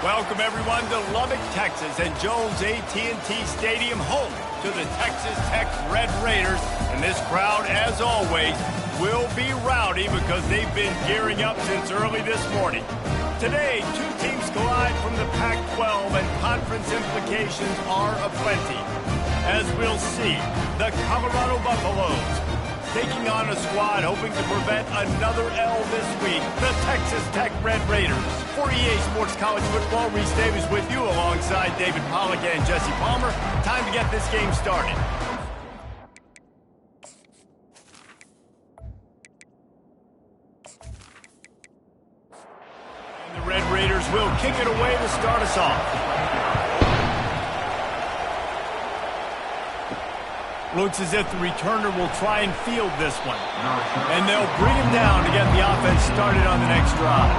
Welcome, everyone, to Lubbock, Texas, and Jones AT&T Stadium, home to the Texas Tech Red Raiders. And this crowd, as always, will be rowdy because they've been gearing up since early this morning. Today, two teams collide from the Pac-12, and conference implications are aplenty. As we'll see, the Colorado Buffaloes taking on a squad hoping to prevent another L this week, the Texas Tech Red Raiders. For EA Sports College Football, Reese Davis with you alongside David Pollack and Jesse Palmer. Time to get this game started. And the Red Raiders will kick it away to start us off. Looks as if the returner will try and field this one. And they'll bring him down to get the offense started on the next drive.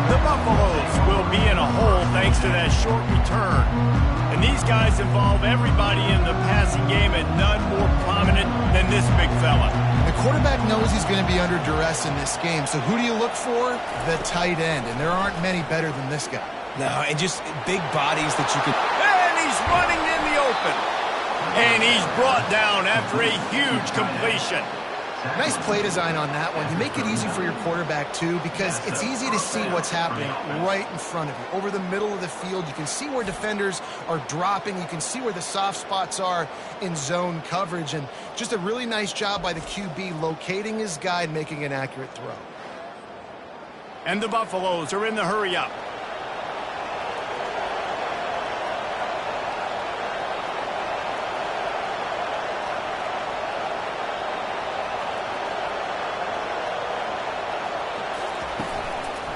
The Buffaloes will be in a hole thanks to that short return. And these guys involve everybody in the passing game, and none more prominent than this big fella. The quarterback knows he's going to be under duress in this game. So who do you look for? The tight end. And there aren't many better than this guy. No, and just big bodies that you can... And he's running in the open. And he's brought down after a huge completion. Nice play design on that one. You make it easy for your quarterback, too, because it's easy to see what's happening right in front of you. Over the middle of the field, you can see where defenders are dropping. You can see where the soft spots are in zone coverage. And just a really nice job by the QB locating his guy and making an accurate throw. And the Buffaloes are in the hurry-up.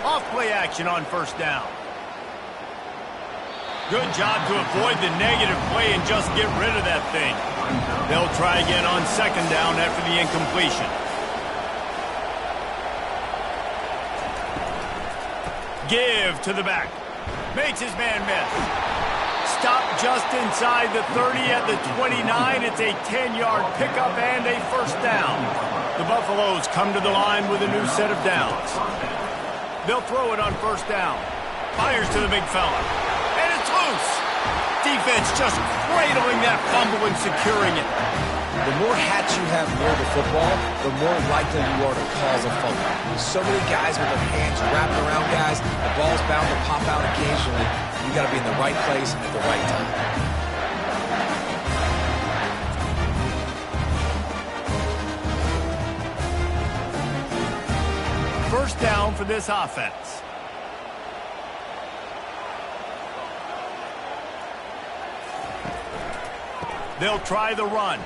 Off-play action on first down. Good job to avoid the negative play and just get rid of that thing. They'll try again on second down after the incompletion. Give to the back. Makes his man miss. Stop just inside the 30 at the 29. It's a 10-yard pickup and a first down. The Buffaloes come to the line with a new set of downs. They'll throw it on first down. Fires to the big fella. And it's loose. Defense just cradling that fumble and securing it. The more hats you have near the football, the more likely you are to cause a fumble. So many guys with their hands wrapping around guys. The ball's bound to pop out occasionally. You got to be in the right place at the right time. First down for this offense. They'll try the run.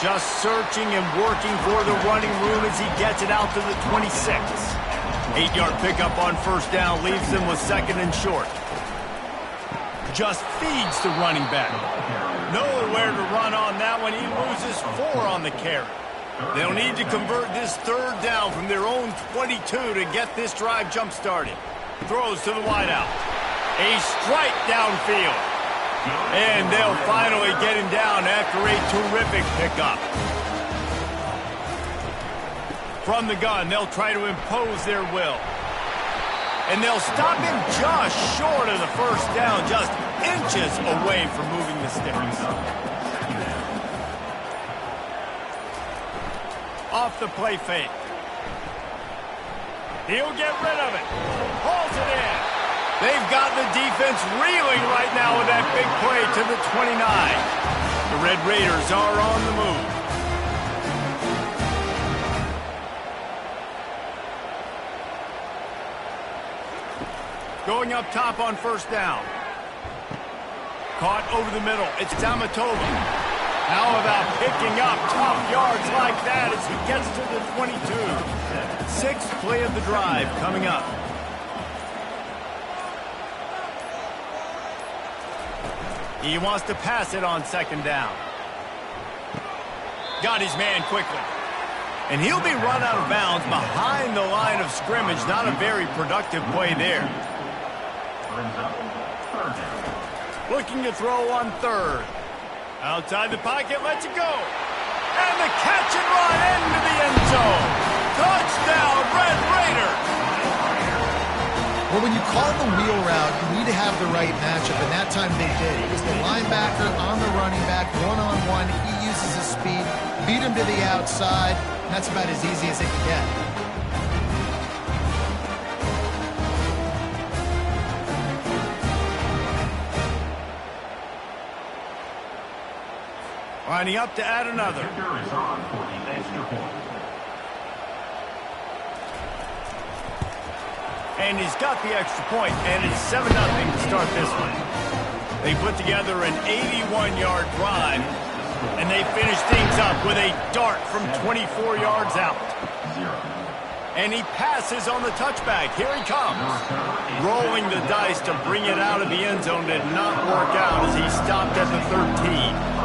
Just searching and working for the running room as he gets it out to the 26. 8-yard pickup on first down leaves them with second and short. Just feeds the running back. Nowhere to run on that one. He loses 4 on the carry. They'll need to convert this third down from their own 22 to get this drive jump-started. Throws to the wideout. A strike downfield. And they'll finally get him down after a terrific pickup. From the gun, they'll try to impose their will. And they'll stop him just short of the first down, just inches away from moving the sticks. Off the play fake. He'll get rid of it. Hauls it in. They've got the defense reeling right now with that big play to the 29. The Red Raiders are on the move. Going up top on first down. Caught over the middle. It's Tamatova. How about picking up tough yards like that as he gets to the 22? Sixth play of the drive coming up. He wants to pass it on second down. Got his man quickly. And he'll be run out of bounds behind the line of scrimmage. Not a very productive play there. Looking to throw on third. Outside the pocket, lets it go. And the catch and run into the end zone. Touchdown, Red Raiders. Well, when you call the wheel route, you need to have the right matchup, and that time they did. It was the linebacker on the running back, one-on-one. He uses his speed, beat him to the outside, and that's about as easy as it can get. Lining up to add another. And he's got the extra point, and it's 7-0 to start this one. They put together an 81-yard drive, and they finish things up with a dart from 24 yards out. And he passes on the touchback. Here he comes. Rolling the dice to bring it out of the end zone did not work out as he stopped at the 13.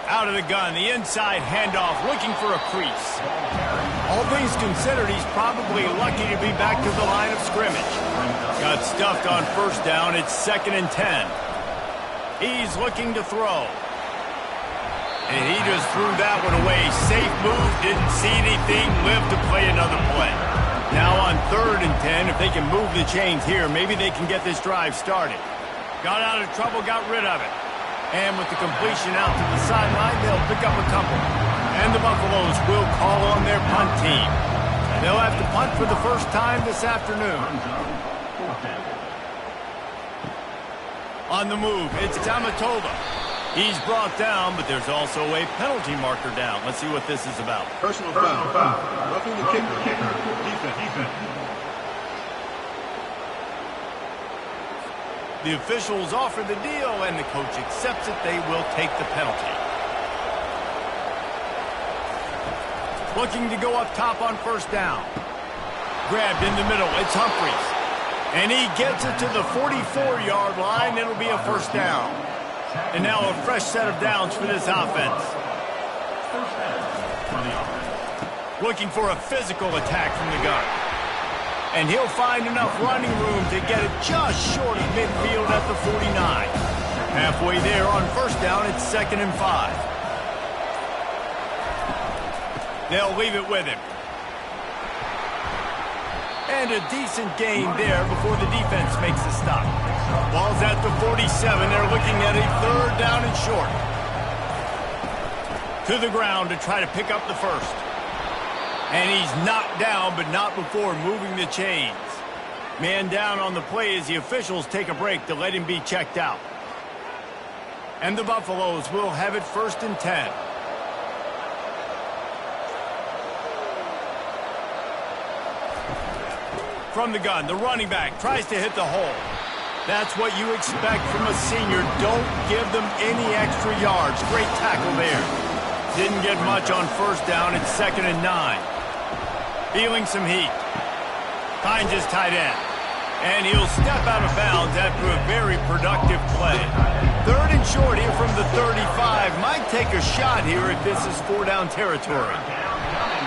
Out of the gun, the inside handoff, looking for a crease. All things considered, he's probably lucky to be back to the line of scrimmage. Got stuffed on first down, it's 2nd and 10. He's looking to throw. And he just threw that one away. Safe move, didn't see anything, lived to play another play. Now on 3rd and 10, if they can move the chains here, maybe they can get this drive started. Got out of trouble, got rid of it. And with the completion out to the sideline, they'll pick up a couple. And the Buffaloes will call on their punt team. They'll have to punt for the first time this afternoon. On the move, it's Tamatova. He's brought down, but there's also a penalty marker down. Let's see what this is about. Personal foul. Roughing the kicker. Defense. The officials offer the deal, and the coach accepts it. They will take the penalty. Looking to go up top on first down. Grabbed in the middle. It's Humphries. And he gets it to the 44-yard line. It'll be a first down. And now a fresh set of downs for this offense. Looking for a physical attack from the gun. And he'll find enough running room to get it just short of midfield at the 49. Halfway there on first down, it's 2nd and 5. They'll leave it with him. And a decent gain there before the defense makes a stop. Ball's at the 47. They're looking at a 3rd down and short. To the ground to try to pick up the first. And he's knocked down, but not before moving the chains. Man down on the play as the officials take a break to let him be checked out. And the Buffaloes will have it 1st and 10. From the gun, the running back tries to hit the hole. That's what you expect from a senior. Don't give them any extra yards. Great tackle there. Didn't get much on first down. It's 2nd and 9. Feeling some heat. Finds his tight end. And he'll step out of bounds after a very productive play. 3rd and short here from the 35. Might take a shot here if this is 4-down territory.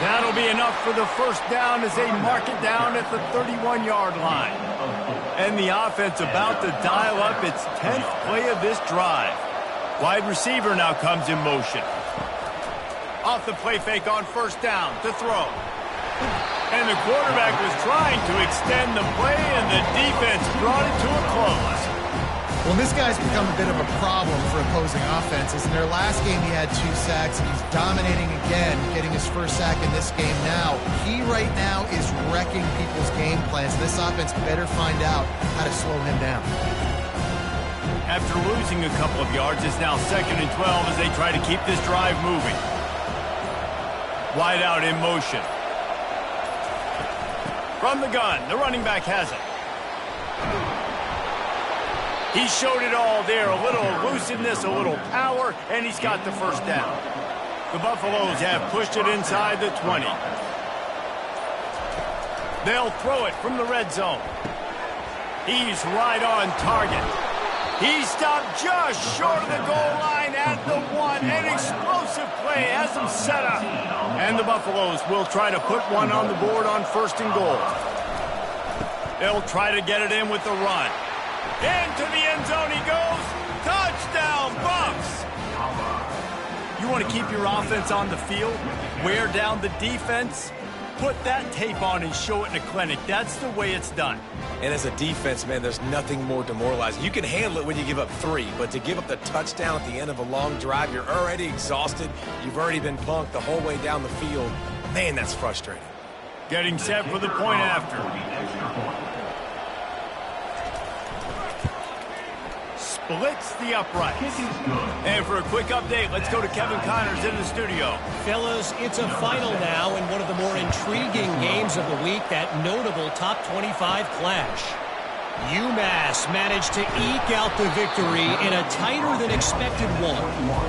That'll be enough for the first down as they mark it down at the 31-yard line. And the offense about to dial up its 10th play of this drive. Wide receiver now comes in motion. Off the play fake on first down to throw. And the quarterback was trying to extend the play, and the defense brought it to a close. Well, this guy's become a bit of a problem for opposing offenses. In their last game, he had 2 sacks, and he's dominating again, getting his first sack in this game now. He right now is wrecking people's game plans. This offense better find out how to slow him down. After losing a couple of yards, it's now 2nd and 12 as they try to keep this drive moving. Wide out in motion. From the gun, the running back has it. He showed it all there, a little elusiveness, a little power, and he's got the first down. The Buffaloes have pushed it inside the 20. They'll throw it from the red zone. He's right on target. He stopped just short of the goal line at the 1. An explosive play has him set up. And the Buffaloes will try to put one on the board on 1st and goal. They'll try to get it in with the run. Into the end zone he goes. Touchdown, Buffs! You want to keep your offense on the field, wear down the defense, put that tape on and show it in a clinic. That's the way it's done. And as a defense, man, there's nothing more demoralizing. You can handle it when you give up 3, but to give up the touchdown at the end of a long drive, you're already exhausted. You've already been punked the whole way down the field. Man, that's frustrating. Getting set for the point after. Splits the uprights. And for a quick update, let's go to Kevin Connors in the studio. Fellas, it's a final now in one of the more intriguing games of the week, that notable top 25 clash. UMass managed to eke out the victory in a tighter than expected one.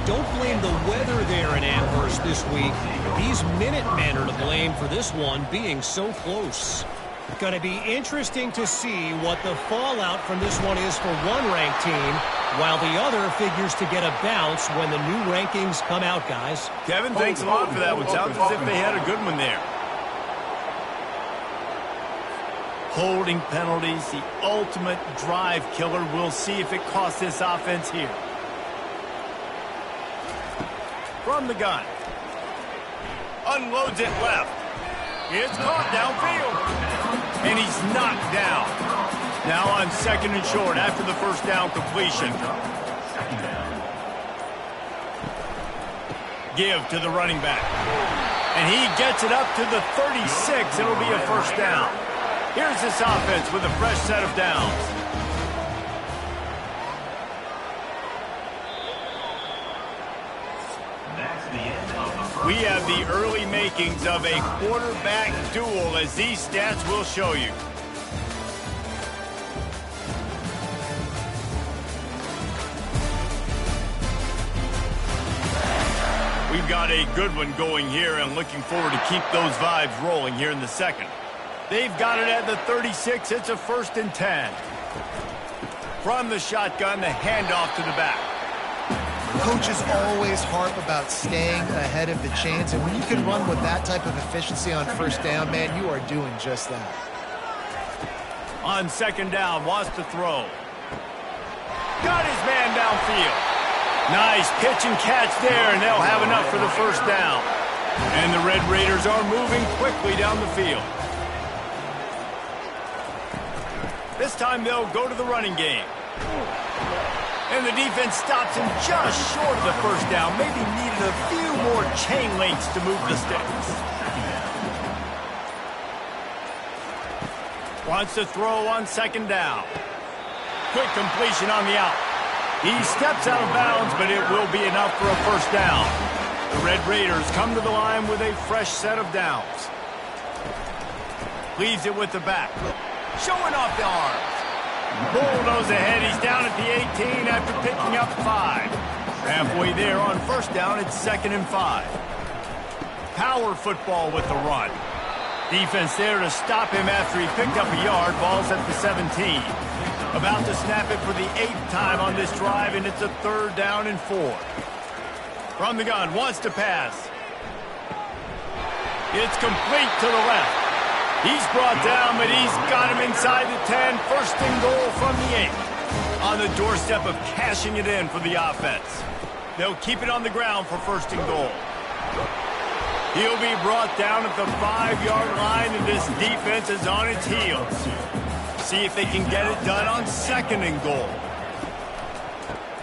Don't blame the weather there in Amherst this week. These Minutemen are to blame for this one being so close. Going to be interesting to see what the fallout from this one is for one ranked team, while the other figures to get a bounce when the new rankings come out, guys. Kevin, thanks a lot for that one. Sounds as if they had a good one there. Holding penalties, the ultimate drive killer. We'll see if it costs this offense here. From the gun. Unloads it left. It's caught downfield. And he's knocked down. Now on 2nd and short after the first down completion. Give to the running back. And he gets it up to the 36. It'll be a first down. Here's this offense with a fresh set of downs. We have the early makings of a quarterback duel, as these stats will show you. We've got a good one going here, and looking forward to keep those vibes rolling here in the second. They've got it at the 36. It's a 1st and 10. From the shotgun, the handoff to the back. Coaches always harp about staying ahead of the chains, and when you can run with that type of efficiency on 1st down, man, you are doing just that. On 2nd down, wants to throw. Got his man downfield. Nice pitch and catch there, and they'll have enough for the 1st down. And the Red Raiders are moving quickly down the field. This time they'll go to the running game. And the defense stops him just short of the 1st down. Maybe needed a few more chain links to move the sticks. Wants to throw on 2nd down. Quick completion on the out. He steps out of bounds, but it will be enough for a 1st down. The Red Raiders come to the line with a fresh set of downs. Leaves it with the back. Showing off the arms. Bulldoze ahead. He's down at the 18 after picking up 5. Halfway there on 1st down, it's 2nd and 5. Power football with the run. Defense there to stop him after he picked up a yard. Ball's at the 17. About to snap it for the 8th time on this drive, and it's a 3rd down and 4. From the gun, wants to pass. It's complete to the left. He's brought down, but he's got him inside the 10. 1st and goal from the 8. On the doorstep of cashing it in for the offense. They'll keep it on the ground for 1st and goal. He'll be brought down at the 5-yard line, and this defense is on its heels. See if they can get it done on 2nd and goal.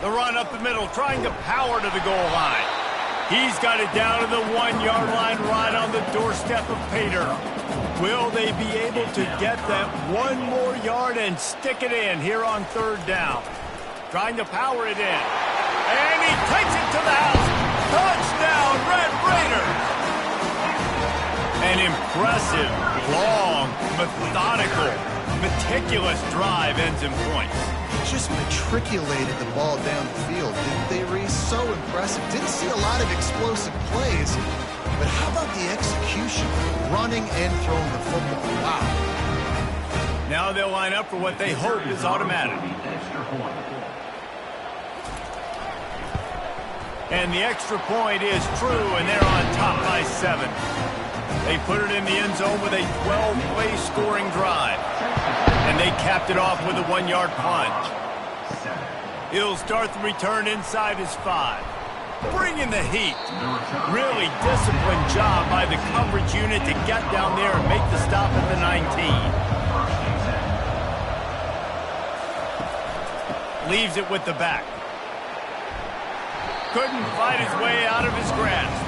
The run up the middle, trying to power to the goal line. He's got it down to the 1-yard line, right on the doorstep of Pater. Will they be able to get that 1 more yard and stick it in here on 3rd down? Trying to power it in. And he takes it to the house. Touchdown, Red Raiders! An impressive, long, methodical, meticulous drive ends in points. Just matriculated the ball down the field, didn't they, Reese? So impressive. Didn't see a lot of explosive plays, but how about the execution? Running and throwing the football. Wow. Now they'll line up for what they hope is automatic. And the extra point is true, and they're on top by 7. They put it in the end zone with a 12-play scoring drive. And they capped it off with a 1-yard plunge. He'll start the return inside his 5. bringing the heat. Really disciplined job by the coverage unit to get down there and make the stop at the 19. Leaves it with the back. Couldn't fight his way out of his grasp.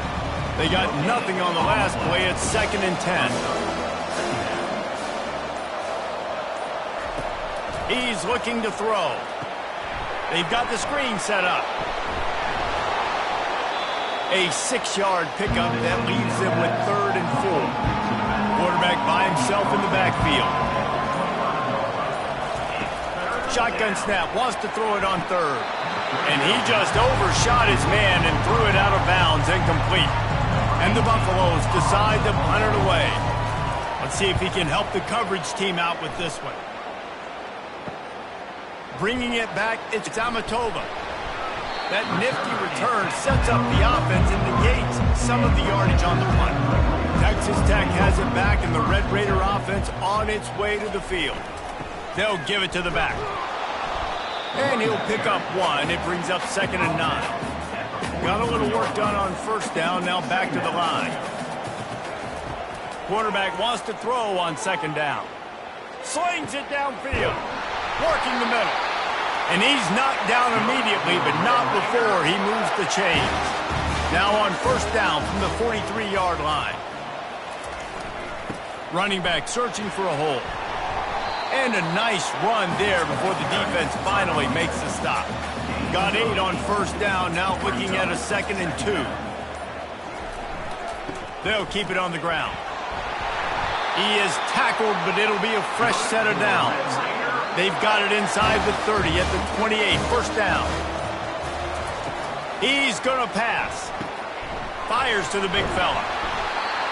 They got nothing on the last play. It's 2nd and 10. He's looking to throw. They've got the screen set up. A 6-yard pickup that leaves them with 3rd and 4. Quarterback by himself in the backfield. Shotgun snap, wants to throw it on 3rd. And he just overshot his man and threw it out of bounds, incomplete. And the Buffaloes decide to punt it away. Let's see if he can help the coverage team out with this one. Bringing it back, it's Amatova. That nifty return sets up the offense and negates some of the yardage on the punt. Texas Tech has it back, and the Red Raider offense on its way to the field. They'll give it to the back. And he'll pick up 1. It brings up 2nd and 9. Got a little work done on 1st down, now back to the line. Quarterback wants to throw on 2nd down. Slings it downfield, working the middle. And he's knocked down immediately, but not before he moves the chains. Now on 1st down from the 43-yard line. Running back searching for a hole. And a nice run there before the defense finally makes the stop. Got 8 on 1st down, now looking at a 2nd and 2. They'll keep it on the ground. He is tackled, but it'll be a fresh set of downs. They've got it inside the 30 at the 28, 1st down. He's going to pass. Fires to the big fella.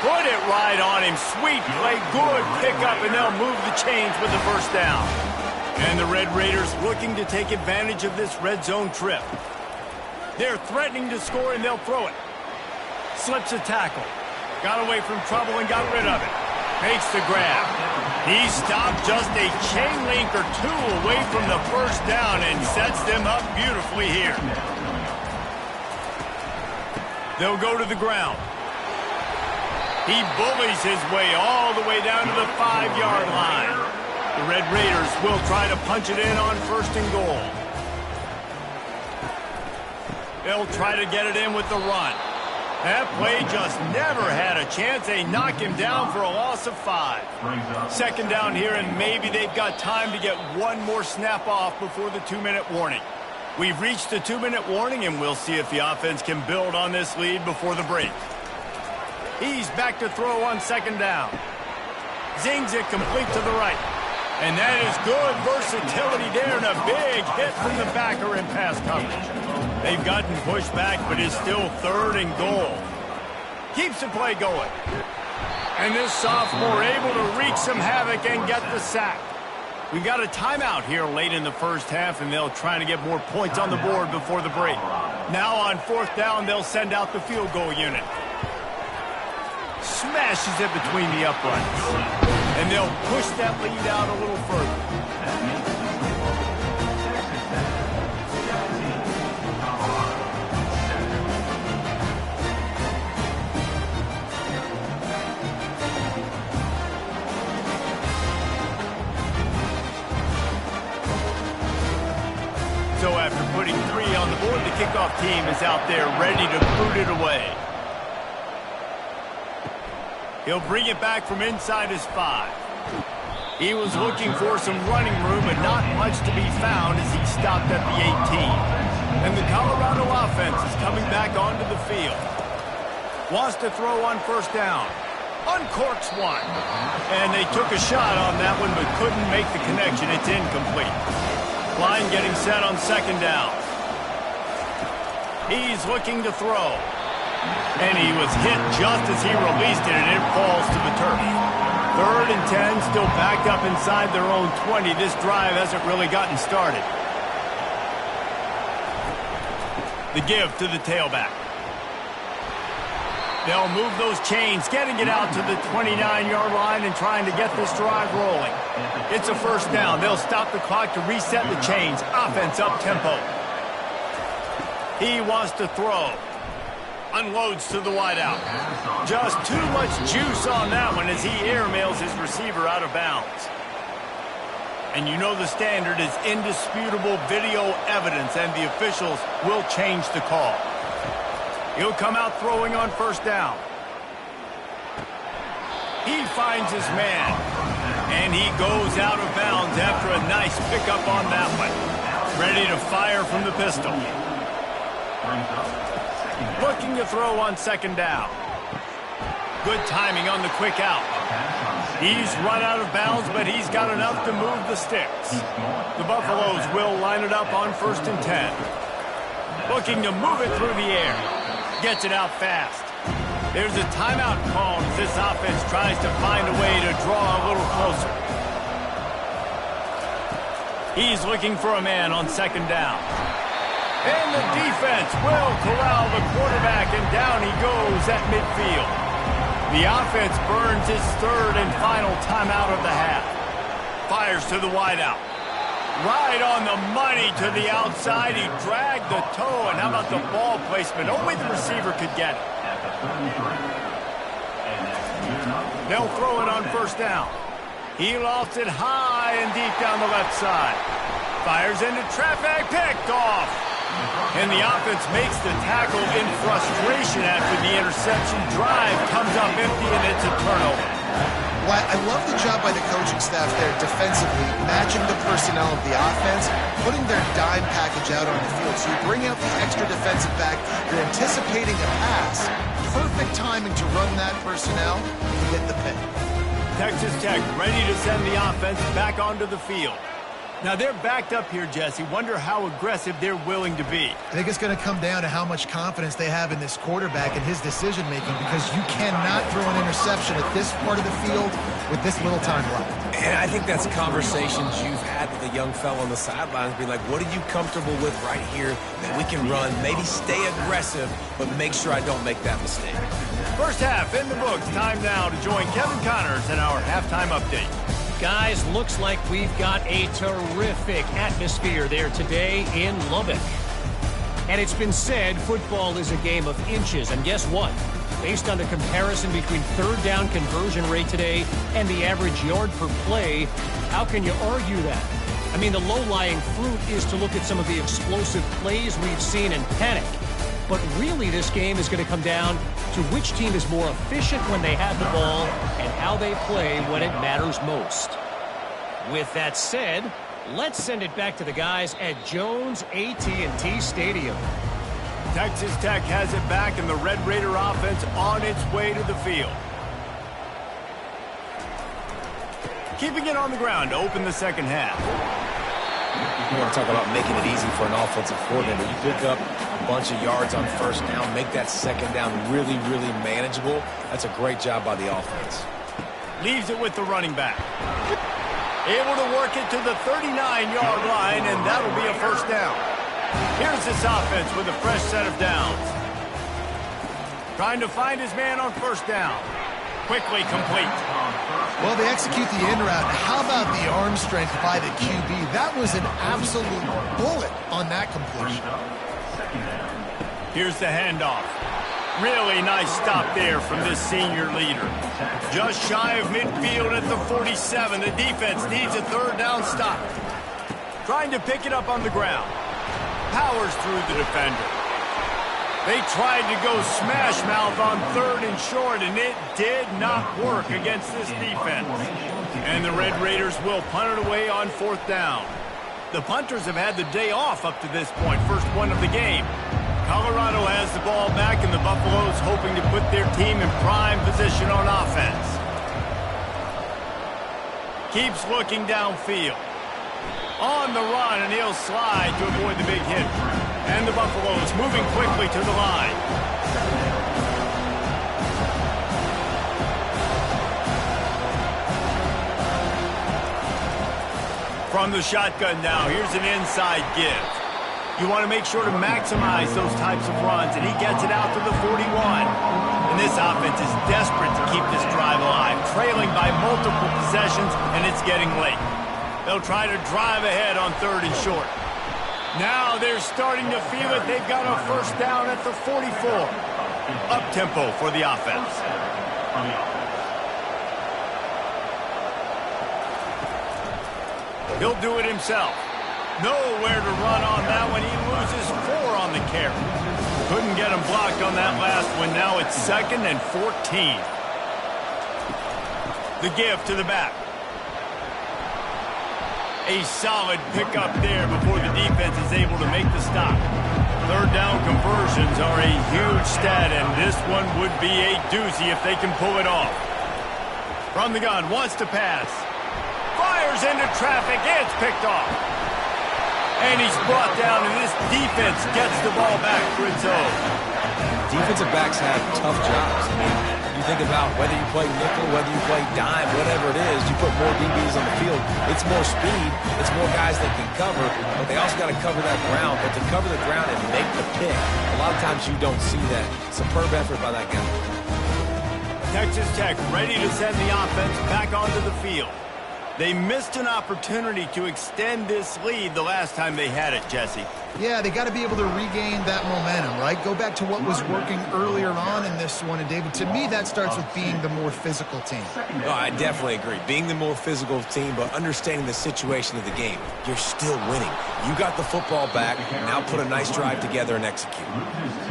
Put it right on him. Sweet play, good pickup, and they'll move the chains with the 1st down. And the Red Raiders looking to take advantage of this red zone trip. They're threatening to score, and they'll throw it. Slips a tackle. Got away from trouble and got rid of it. Makes the grab. He stopped just a chain link or 2 away from the 1st down and sets them up beautifully here. They'll go to the ground. He bullies his way all the way down to the 5-yard line. The Red Raiders will try to punch it in on 1st and goal. They'll try to get it in with the run. That play just never had a chance. They knock him down for a loss of 5. 2nd down here, and maybe they've got time to get 1 more snap off before the 2-minute warning. We've reached the 2-minute warning, and we'll see if the offense can build on this lead before the break. He's back to throw on 2nd down. Zings it complete to the right. And that is good versatility there, and a big hit from the backer in pass coverage. They've gotten pushed back, but it's still 3rd and goal. Keeps the play going. And this sophomore able to wreak some havoc and get the sack. We got a timeout here late in the 1st half, and they'll try to get more points on the board before the break. Now on 4th down, they'll send out the field goal unit. Smashes it between the uprights. And they'll push that lead out a little further. So after putting 3 on the board, the kickoff team is out there ready to boot it away. He'll bring it back from inside his 5. He was looking for some running room, but not much to be found as he stopped at the 18. And the Colorado offense is coming back onto the field. Wants to throw on 1st down. Uncorks 1. And they took a shot on that one, but couldn't make the connection. It's incomplete. Line getting set on 2nd down. He's looking to throw. And he was hit just as he released it, and it falls to the turf. 3rd and 10, still backed up inside their own 20. This drive hasn't really gotten started. The give to the tailback. They'll move those chains, getting it out to the 29-yard line and trying to get this drive rolling. It's a 1st down. They'll stop the clock to reset the chains. Offense up tempo. He wants to throw. Unloads to the wideout. Just too much juice on that one as he airmails his receiver out of bounds. And you know the standard is indisputable video evidence, and the officials will change the call. He'll come out throwing on first down. He finds his man, and he goes out of bounds after a nice pickup on that one. Ready to fire from the pistol. Looking to throw on second down. Good timing on the quick out. He's run out of bounds, but he's got enough to move the sticks. The Buffaloes will line it up on 1st and 10. Looking to move it through the air. Gets it out fast. There's a timeout call as this offense tries to find a way to draw a little closer. He's looking for a man on second down. And the defense will corral the quarterback, and down he goes at midfield. The offense burns his third and final timeout of the half. Fires to the wideout. Right on the money to the outside. He dragged the toe, and how about the ball placement? Only the receiver could get it. They'll throw it on first down. He lofts it high and deep down the left side. Fires into traffic, picked off. And the offense makes the tackle in frustration after the interception. Drive comes up empty, and it's a turnover. Well, I love the job by the coaching staff there defensively, matching the personnel of the offense, putting their dime package out on the field. So you bring out the extra defensive back, you're anticipating a pass. Perfect timing to run that personnel to get the pick. Texas Tech ready to send the offense back onto the field. Now they're backed up here, Jesse. Wonder how aggressive they're willing to be. I think it's going to come down to how much confidence they have in this quarterback and his decision-making, because you cannot throw an interception at this part of the field with this little time left. And I think that's conversations you've had with a young fellow on the sidelines, being like, what are you comfortable with right here that we can run? Maybe stay aggressive, but make sure I don't make that mistake. First half in the books. Time now to join Kevin Connors in our halftime update. Guys, looks like we've got a terrific atmosphere there today in Lubbock. And it's been said football is a game of inches. And guess what? Based on the comparison between third down conversion rate today and the average yard per play, how can you argue that? I mean, the low-lying fruit is to look at some of the explosive plays we've seen and panic. But really, this game is going to come down to which team is more efficient when they have the ball and how they play when it matters most. With that said, let's send it back to the guys at Jones AT&T Stadium. Texas Tech has it back, and the Red Raider offense on its way to the field. Keeping it on the ground to open the second half. You want to talk about making it easy for an offensive coordinator. You pick up a bunch of yards on first down, make that second down really, really manageable. That's a great job by the offense. Leaves it with the running back. Able to work it to the 39-yard line, and that'll be a first down. Here's this offense with a fresh set of downs. Trying to find his man on first down. Quickly complete. Well, they execute the in route. How about the arm strength by the QB? That was an absolute bullet on that completion. Here's the handoff. Really nice stop there from this senior leader. Just shy of midfield at the 47. The defense needs a third down stop. Trying to pick it up on the ground. Powers through the defender. They tried to go smash mouth on third and short, and it did not work against this defense. And the Red Raiders will punt it away on fourth down. The punters have had the day off up to this point, first one of the game. Colorado has the ball back, and the Buffaloes hoping to put their team in prime position on offense. Keeps looking downfield. On the run, and he'll slide to avoid the big hit. And the Buffaloes moving quickly to the line. From the shotgun now, here's an inside give. You want to make sure to maximize those types of runs, and he gets it out to the 41. And this offense is desperate to keep this drive alive, trailing by multiple possessions, and it's getting late. They'll try to drive ahead on third and short. Now they're starting to feel it. They've got a first down at the 44. Up-tempo for the offense. He'll do it himself. Nowhere to run on that one. He loses 4 on the carry. Couldn't get him blocked on that last one. Now it's 2nd and 14. The give to the back. A solid pickup there before the defense is able to make the stop. 3rd down conversions are a huge stat, and this one would be a doozy if they can pull it off. From the gun, wants to pass. Fires into traffic, it's picked off. And he's brought down, and this defense gets the ball back for its own. Defensive backs have tough jobs. I mean, you think about whether you play nickel, whether you play dime, whatever it is, you put more DBs on the field. It's more speed. It's more guys that can cover, but they also got to cover that ground. But to cover the ground and make the pick, a lot of times you don't see that. Superb effort by that guy. Texas Tech ready to send the offense back onto the field. They missed an opportunity to extend this lead the last time they had it, Jesse. Yeah, they got to be able to regain that momentum, right? Go back to what was working earlier on in this one. And, David, to me, that starts with being the more physical team. Oh, I definitely agree. Being the more physical team, but understanding the situation of the game. You're still winning. You got the football back. Now put a nice drive together and execute.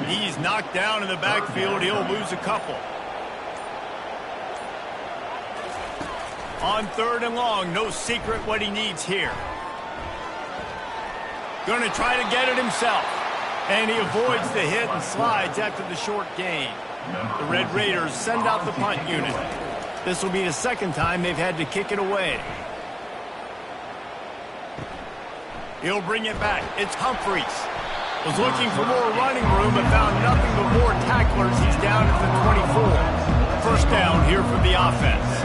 He's knocked down in the backfield. He'll lose a couple. On 3rd and long, no secret what he needs here. Going to try to get it himself. And he avoids the hit and slides after the short gain. The Red Raiders send out the punt unit. This will be the 2nd time they've had to kick it away. He'll bring it back. It's Humphreys. Was looking for more running room but found nothing but more tacklers. He's down at the 24. 1st down here for the offense.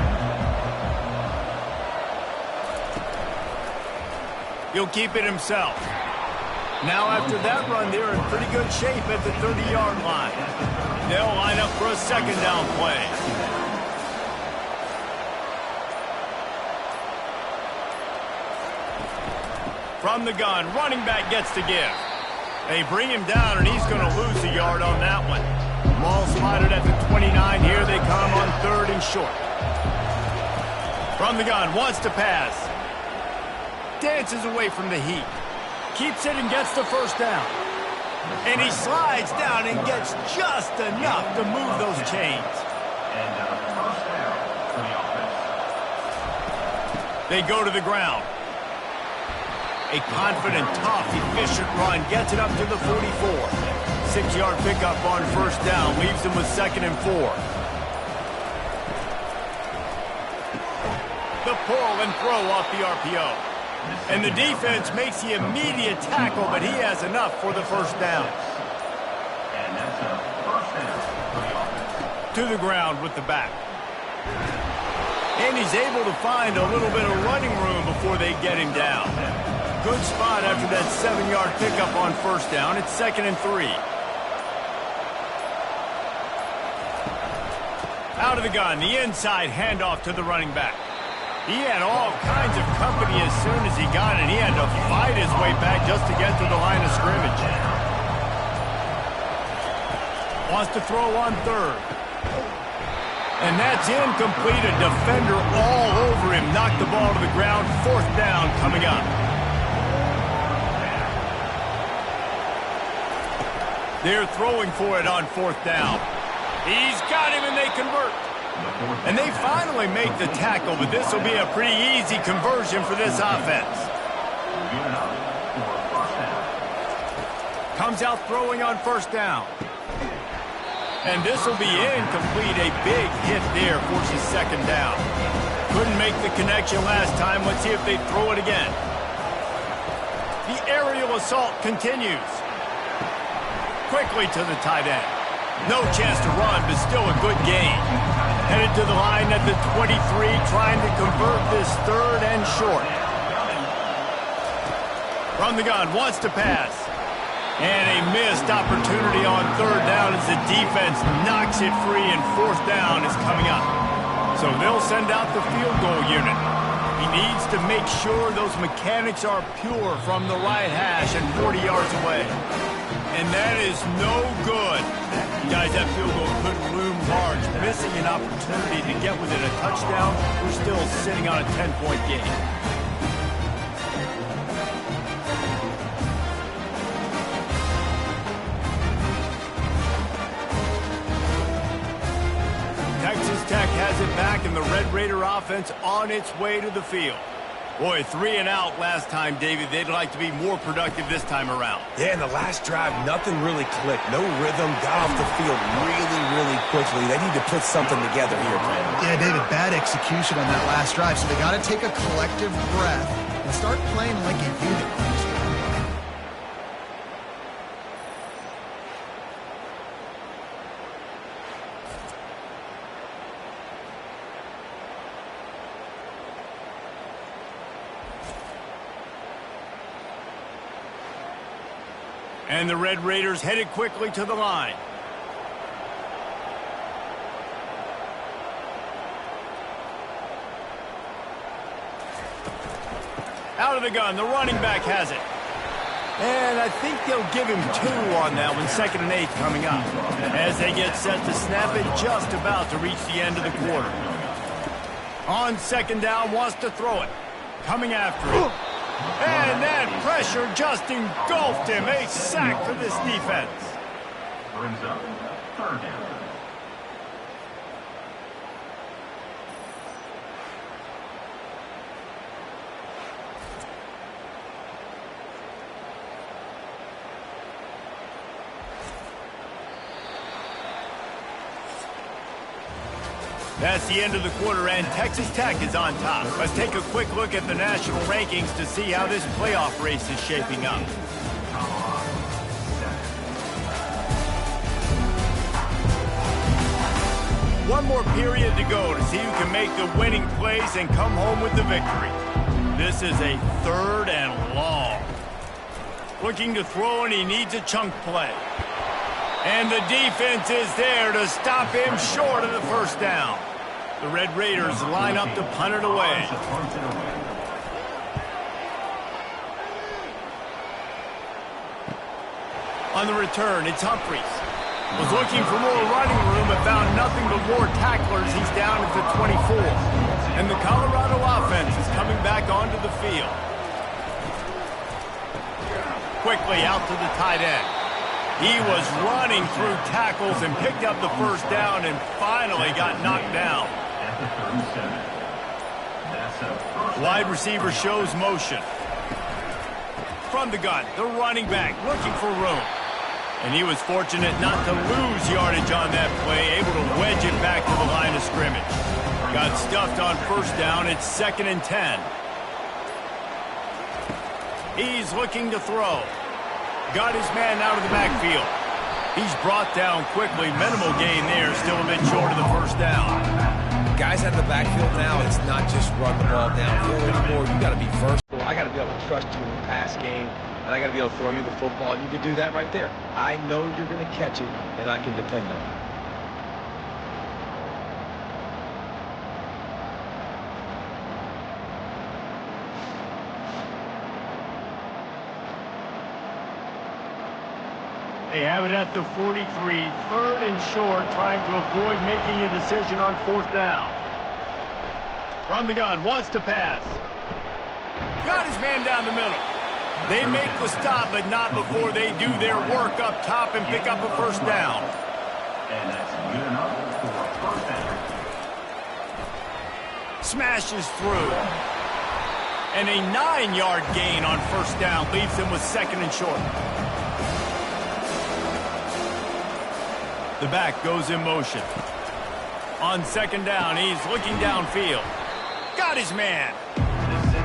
He'll keep it himself. Now after that run, they're in pretty good shape at the 30-yard line. They'll line up for a 2nd down play. From the gun, running back gets to give. They bring him down, and he's going to lose a yard on that one. Ball spotted at the 29. Here they come on 3rd and short. From the gun, wants to pass. Dances away from the heat. Keeps it and gets the 1st down. And he slides down and gets just enough to move those chains. They go to the ground. A confident, tough, efficient run gets it up to the 44. 6-yard pickup on 1st down. Leaves him with 2nd and 4. The pull and throw off the RPO. And the defense makes the immediate tackle, but he has enough for the 1st down. To the ground with the back. And he's able to find a little bit of running room before they get him down. Good spot after that 7-yard pickup on 1st down. It's 2nd and 3. Out of the gun, the inside handoff to the running back. He had all kinds of company as soon as he got it. He had to fight his way back just to get to the line of scrimmage. Wants to throw on 3rd. And that's incomplete. A defender all over him. Knocked the ball to the ground. 4th down coming up. They're throwing for it on 4th down. He's got him and they convert. And they finally make the tackle, but this will be a pretty easy conversion for this offense. Comes out throwing on 1st down. And this will be incomplete. A big hit there forces 2nd down. Couldn't make the connection last time. Let's see if they throw it again. The aerial assault continues. Quickly to the tight end. No chance to run, but still a good gain. Headed to the line at the 23, trying to convert this 3rd and short. From the gun, wants to pass. And a missed opportunity on 3rd down as the defense knocks it free, and 4th down is coming up. So they'll send out the field goal unit. He needs to make sure those mechanics are pure from the right hash and 40 yards away. And that is no good. Guys, that field goal couldn't loom large. Missing an opportunity to get within a touchdown. We're still sitting on a 10-point game. Texas Tech has it back, and the Red Raider offense on its way to the field. Boy, 3 and out last time, David. They'd like to be more productive this time around. Yeah, in the last drive, nothing really clicked. No rhythm, got off the field really quickly. They need to put something together here, Brandon. Yeah, David, bad execution on that last drive, so they got to take a collective breath and start playing like a unit. And the Red Raiders headed quickly to the line. Out of the gun, the running back has it. And I think they'll give him 2 on that one, 2nd and 8 coming up. As they get set to snap it, just about to reach the end of the quarter. On 2nd down, wants to throw it. Coming after it. And that pressure just engulfed him. A sack for this defense. Brings up 3rd down. That's the end of the quarter, and Texas Tech is on top. Let's take a quick look at the national rankings to see how this playoff race is shaping up. One more period to go to see who can make the winning plays and come home with the victory. This is a 3rd and long. Looking to throw, and he needs a chunk play. And the defense is there to stop him short of the 1st down. The Red Raiders line up to punt it away. On the return, it's Humphries. Was looking for more running room, but found nothing but more tacklers. He's down at the 24. And the Colorado offense is coming back onto the field. Quickly out to the tight end. He was running through tackles and picked up the 1st down and finally got knocked down. Wide receiver shows motion. From the gun, the running back looking for room. And he was fortunate not to lose yardage on that play, able to wedge it back to the line of scrimmage. Got stuffed on 1st down. It's 2nd and 10. He's looking to throw. Got his man out of the backfield. He's brought down quickly. Minimal gain there, still a bit short of the 1st down. Guys out of the backfield now, it's not just run the ball downfield anymore. You got to be versatile. I got to be able to trust you in the pass game, and I got to be able to throw you the football. You can do that right there. I know you're going to catch it, and I can depend on it. They have it at the 43, 3rd and short, trying to avoid making a decision on 4th down. From the gun, wants to pass. Got his man down the middle. They make the stop, but not before they do their work up top and pick up a 1st down. And that's good enough for a 1st down. Smashes through. And a 9-yard gain on 1st down leaves them with 2nd and short. The back goes in motion. On 2nd down, he's looking downfield. Got his man.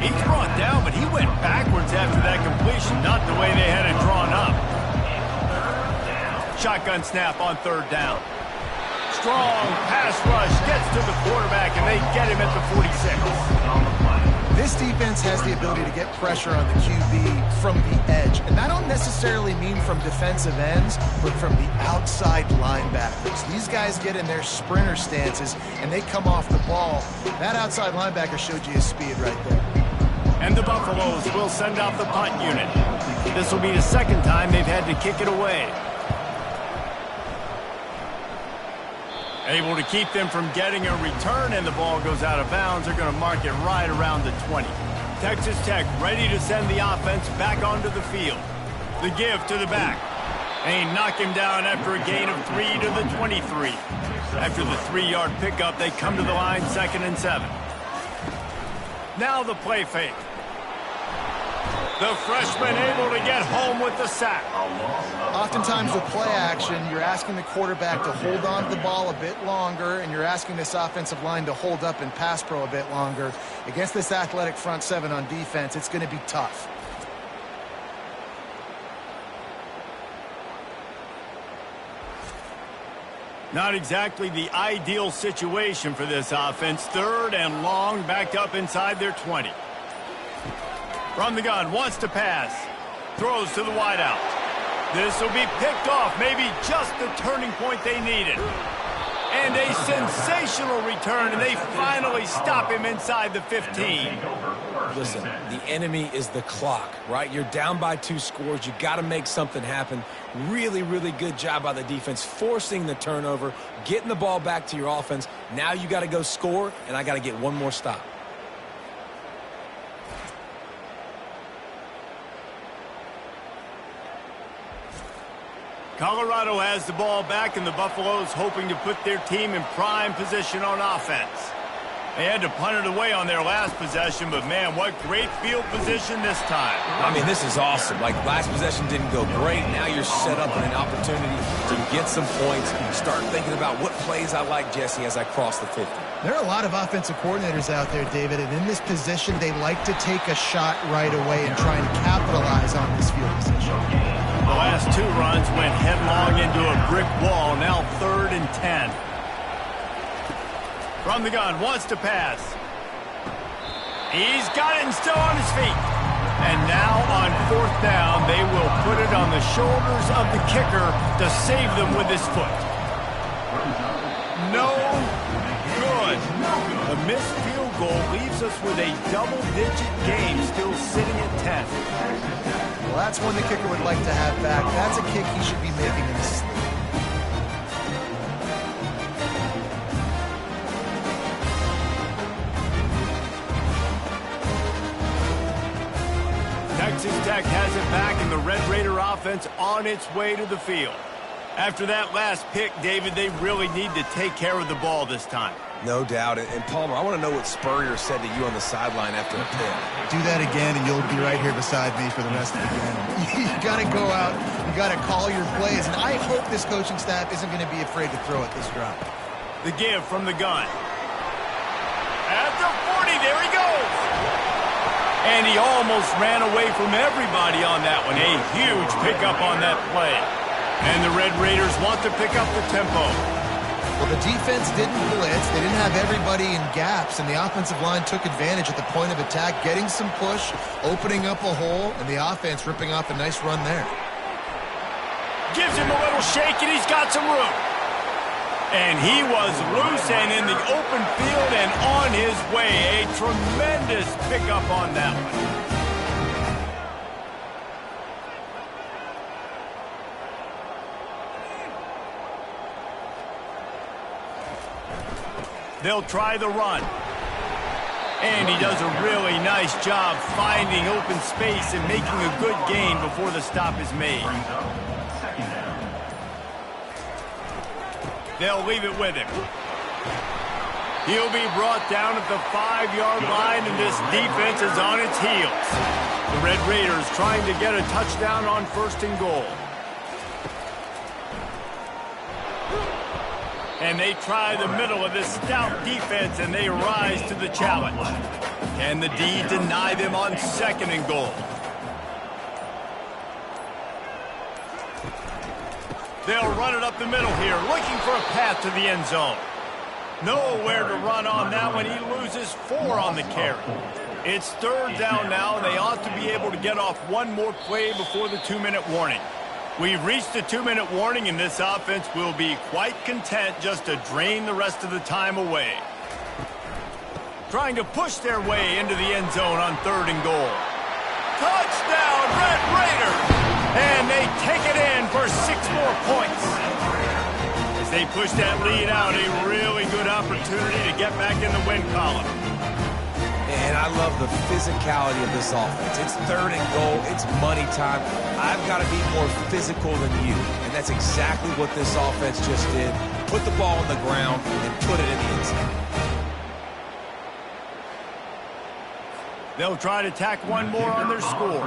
He's brought down, but he went backwards after that completion, not the way they had it drawn up. Shotgun snap on 3rd down. Strong pass rush gets to the quarterback, and they get him at the 46. This defense has the ability to get pressure on the QB from the edge. And that don't necessarily mean from defensive ends, but from the outside linebackers. These guys get in their sprinter stances, and they come off the ball. That outside linebacker showed you his speed right there. And the Buffaloes will send out the punt unit. This will be the second time they've had to kick it away. Able to keep them from getting a return, and the ball goes out of bounds. They're going to mark it right around the 20. Texas Tech ready to send the offense back onto the field. The give to the back. They knock him down after a gain of 3 to the 23. After the 3-yard pickup, they come to the line 2nd and 7. Now the play fake. The freshman able to get home with the sack. Oftentimes with play action, you're asking the quarterback to hold on to the ball a bit longer, and you're asking this offensive line to hold up and pass pro a bit longer. Against this athletic front 7 on defense, it's going to be tough. Not exactly the ideal situation for this offense. 3rd and long, backed up inside their 20. From the gun, wants to pass. Throws to the wideout. This will be picked off. Maybe just the turning point they needed. And a sensational return, and they finally stop him inside the 15. Listen, the enemy is the clock, right? You're down by 2 scores. You got to make something happen. Really, really good job by the defense, forcing the turnover, getting the ball back to your offense. Now you got to go score, and I got to get one more stop. Colorado has the ball back, and the Buffaloes hoping to put their team in prime position on offense. They had to punt it away on their last possession, but man, what great field position this time. I mean, this is awesome. Like, last possession didn't go great. Now you're set up in an opportunity to get some points. Start thinking about what plays I like, Jesse, as I cross the 50. There are a lot of offensive coordinators out there, David, and in this position, they like to take a shot right away and try and capitalize on this field position. The last 2 runs went headlong into a brick wall. Now 3rd and 10. From the gun, wants to pass. He's got it and still on his feet. And now on 4th down, they will put it on the shoulders of the kicker to save them with his foot. No good. The missed field goal leaves us with a double-digit game still sitting at 10. Well, that's one the kicker would like to have back. That's a kick he should be making in his sleep. Texas Tech has it back, and the Red Raider offense on its way to the field. After that last pick, David, they really need to take care of the ball this time. No doubt. And Palmer, I want to know what Spurrier said to you on the sideline after a pick. Do that again, and you'll be right here beside me for the rest of the game. You got to go out. You got to call your plays, and I hope this coaching staff isn't going to be afraid to throw at this drive. The give from the gun. At the 40, there he goes. And he almost ran away from everybody on that one. A huge pickup on that play. And the Red Raiders want to pick up the tempo. Well, the defense didn't blitz. They didn't have everybody in gaps, and the offensive line took advantage at the point of attack, getting some push, opening up a hole, and the offense ripping off a nice run there. Gives him a little shake, and he's got some room. And he was loose and in the open field and on his way. A tremendous pickup on that one. They'll try the run. And he does a really nice job finding open space and making a good gain before the stop is made. They'll leave it with him. He'll be brought down at the 5-yard line, and this defense is on its heels. The Red Raiders trying to get a touchdown on 1st and goal. And they try the middle of this stout defense, and they rise to the challenge. Can the D deny them on 2nd and goal? They'll run it up the middle here, looking for a path to the end zone. Nowhere to run on that one. He loses 4 on the carry. It's 3rd down now, and they ought to be able to get off one more play before the 2-minute warning. We've reached the 2-minute warning, and this offense will be quite content just to drain the rest of the time away. Trying to push their way into the end zone on 3rd and goal. Touchdown, Red Raiders! And they take it in for 6 more points. As they push that lead out, a really good opportunity to get back in the win column. And I love the physicality of this offense. It's 3rd and goal. It's money time. I've got to be more physical than you. And that's exactly what this offense just did. Put the ball on the ground and put it in the end zone. They'll try to tack one more on their score.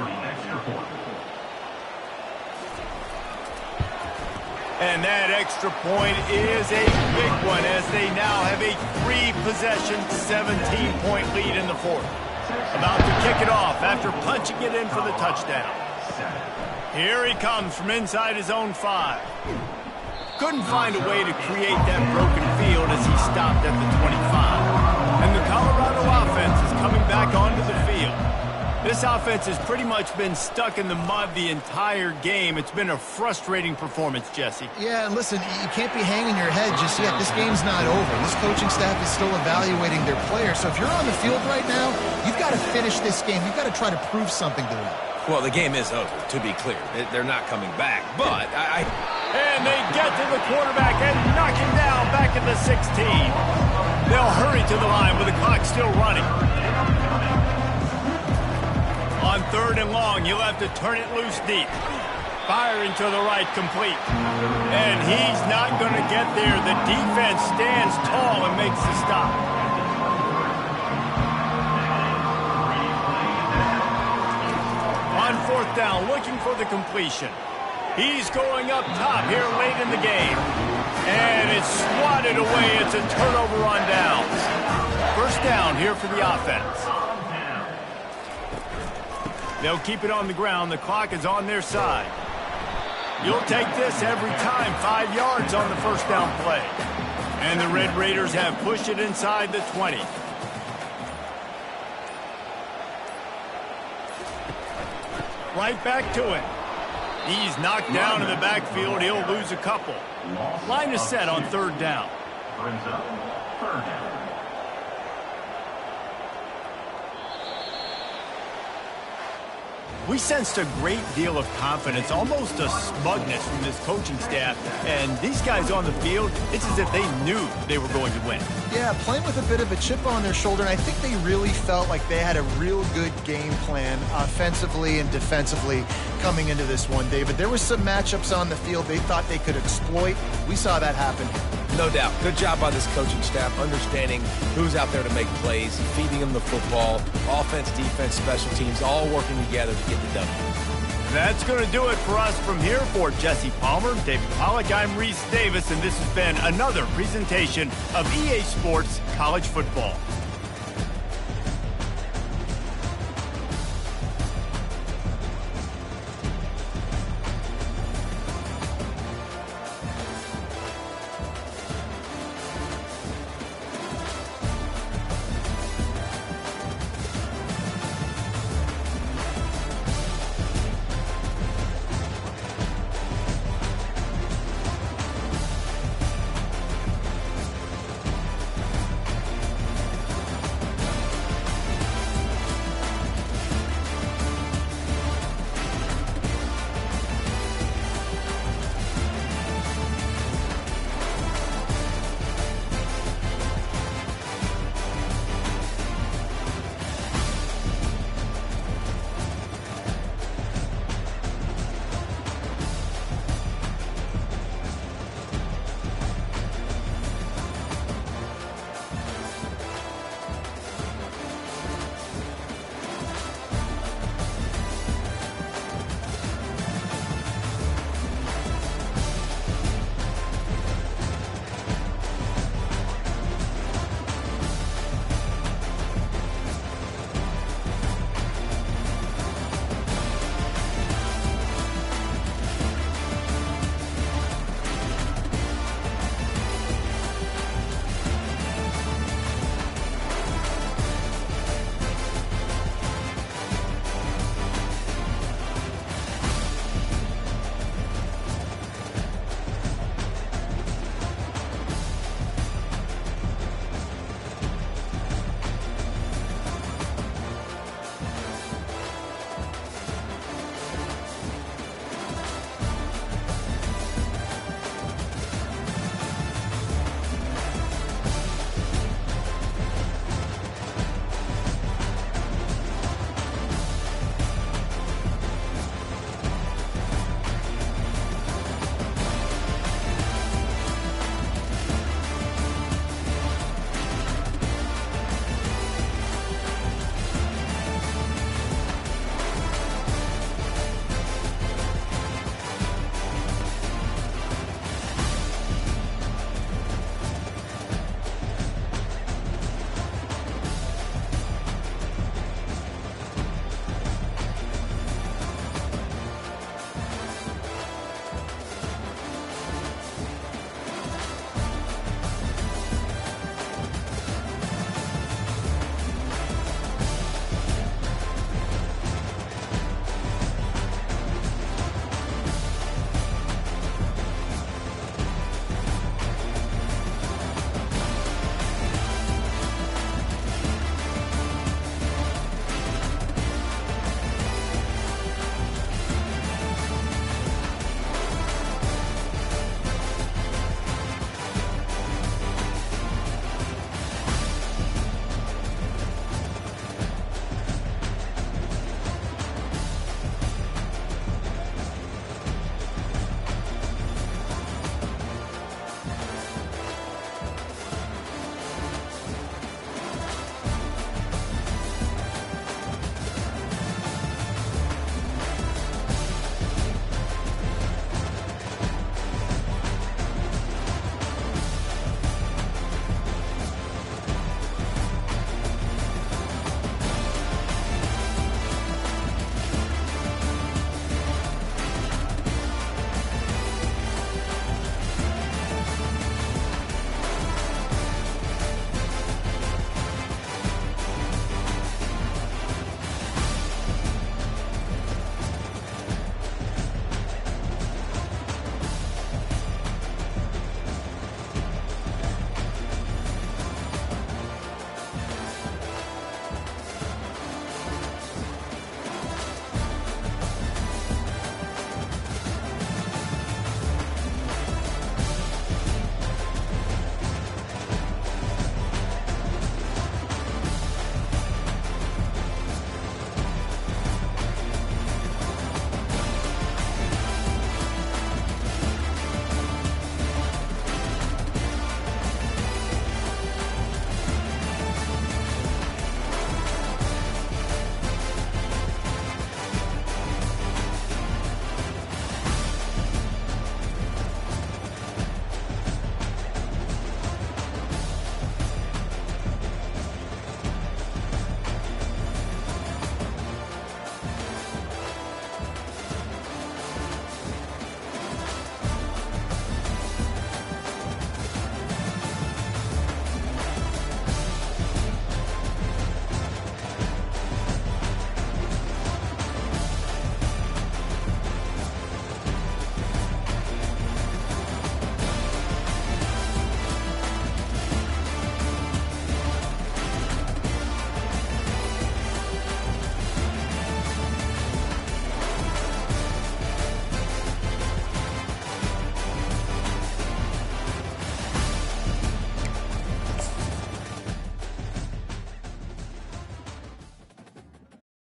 And that extra point is a big one as they now have a 3-possession, 17-point lead in the 4th. About to kick it off after punching it in for the touchdown. Here he comes from inside his own 5. Couldn't find a way to create that broken field as he stopped at the 25. And the Colorado offense is coming back onto the field. This offense has pretty much been stuck in the mud the entire game. It's been a frustrating performance, Jesse. Yeah, and listen, you can't be hanging your head just yet. This game's not over. This coaching staff is still evaluating their players. So if you're on the field right now, you've got to finish this game. You've got to try to prove something to them. Well, the game is over, to be clear. They're not coming back, but And they get to the quarterback and knock him down back at the 16. They'll hurry to the line with the clock still running. On 3rd and long, you'll have to turn it loose deep. Firing to the right, complete. And he's not going to get there. The defense stands tall and makes the stop. On 4th down, looking for the completion. He's going up top here late in the game. And it's swatted away. It's a turnover on downs. 1st down here for the offense. They'll keep it on the ground. The clock is on their side. You'll take this every time. 5 yards on the 1st down play. And the Red Raiders have pushed it inside the 20. Right back to it. He's knocked down in the backfield. He'll lose a couple. Line is set on 3rd down. Brings up 3rd down. We sensed a great deal of confidence, almost a smugness from this coaching staff. And these guys on the field, it's as if they knew they were going to win. Yeah, playing with a bit of a chip on their shoulder, and I think they really felt like they had a real good game plan offensively and defensively coming into this one, David. There were some matchups on the field they thought they could exploit. We saw that happen. no doubt. Good job by this coaching staff, understanding who's out there to make plays, feeding them the football, offense, defense, special teams, all working together to get the W. That's going to do it for us from here. For Jesse Palmer, David Pollack, I'm Reese Davis, and this has been another presentation of EA Sports College Football.